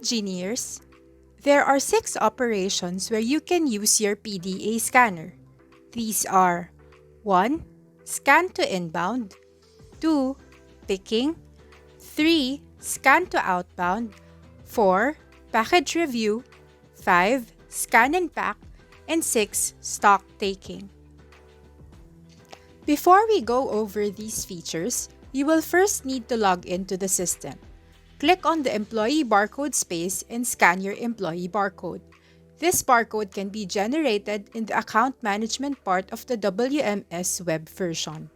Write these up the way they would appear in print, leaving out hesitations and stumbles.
Gineers, there are 6 operations where you can use your PDA scanner. These are 1. Scan to inbound, 2. Picking, 3. Scan to outbound, 4. Package review, 5. Scan and pack, and 6. Stock taking. Before we go over these features, you will first need to log into the system. Click on the employee barcode space and scan your employee barcode. This barcode can be generated in the account management part of the WMS web version.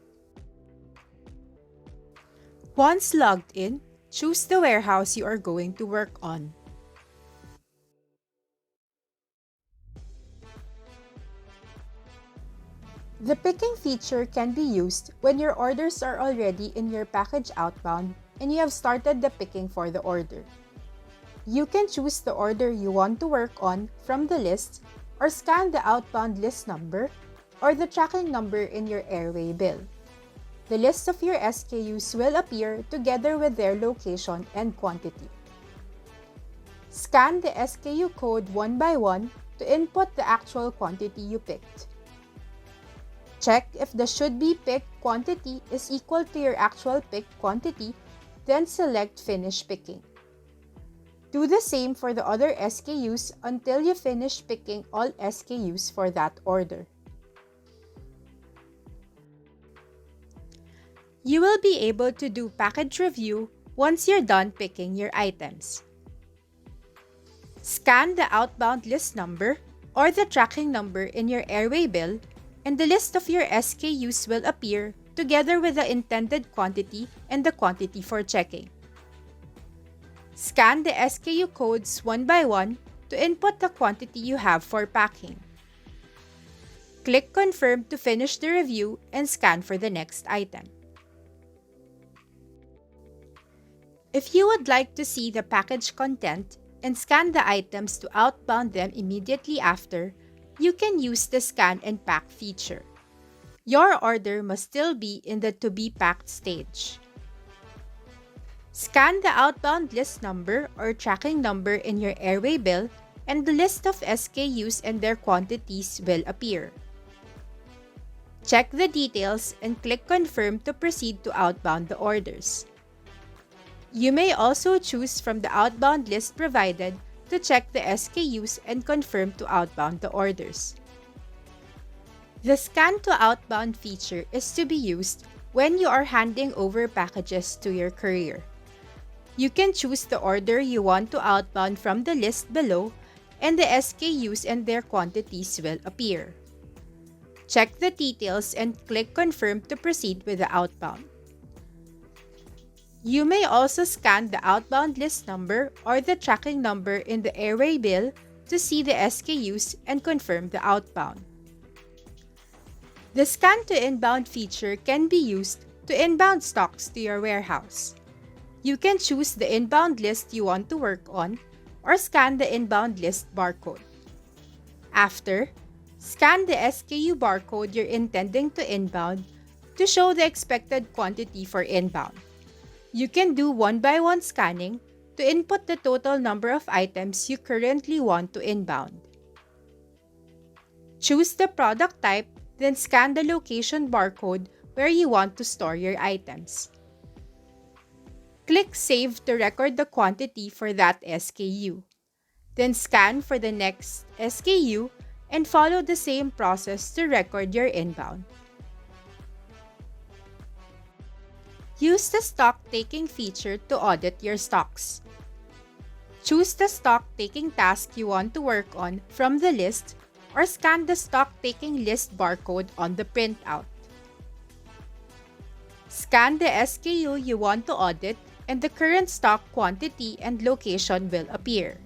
Once logged in, choose the warehouse you are going to work on. The picking feature can be used when your orders are already in your package outbound and you have started the picking for the order. You can choose the order you want to work on from the list or scan the outbound list number or the tracking number in your airway bill. The list of your SKUs will appear together with their location and quantity. Scan the SKU code one by one to input the actual quantity you picked. Check if the should-be picked quantity is equal to your actual picked quantity, then select Finish Picking. Do the same for the other SKUs until you finish picking all SKUs for that order. You will be able to do package review once you're done picking your items. Scan the outbound list number or the tracking number in your airway bill, and the list of your SKUs will appear together with the intended quantity and the quantity for checking. Scan the SKU codes one by one to input the quantity you have for packing. Click Confirm to finish the review and scan for the next item. If you would like to see the package content and scan the items to outbound them immediately after, you can use the Scan and Pack feature. Your order must still be in the to be packed stage. Scan the outbound list number or tracking number in your airway bill, and the list of SKUs and their quantities will appear. Check the details and click Confirm to proceed to outbound the orders. You may also choose from the outbound list provided to check the SKUs and confirm to outbound the orders. The Scan to Outbound feature is to be used when you are handing over packages to your courier. You can choose the order you want to outbound from the list below, and the SKUs and their quantities will appear. Check the details and click Confirm to proceed with the outbound. You may also scan the outbound list number or the tracking number in the airway bill to see the SKUs and confirm the outbound. The Scan to Inbound feature can be used to inbound stocks to your warehouse. You can choose the inbound list you want to work on or scan the inbound list barcode. After, scan the SKU barcode you're intending to inbound to show the expected quantity for inbound. You can do one-by-one scanning to input the total number of items you currently want to inbound. Choose the product type, then scan the location barcode where you want to store your items. Click Save to record the quantity for that SKU. Then scan for the next SKU and follow the same process to record your inbound. Use the Stock Taking feature to audit your stocks. Choose the stock taking task you want to work on from the list or scan the stock taking list barcode on the printout. Scan the SKU you want to audit and the current stock quantity and location will appear.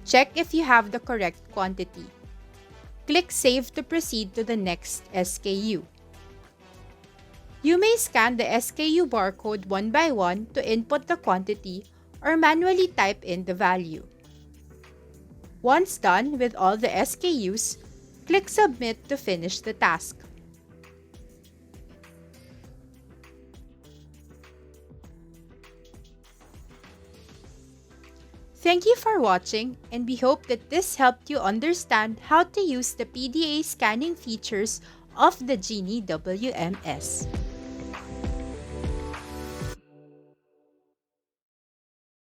Check if you have the correct quantity. Click Save to proceed to the next SKU. You may scan the SKU barcode one by one to input the quantity or manually type in the value. Once done with all the SKUs, click Submit to finish the task. Thank you for watching, and we hope that this helped you understand how to use the PDA scanning features of the Ginee WMS.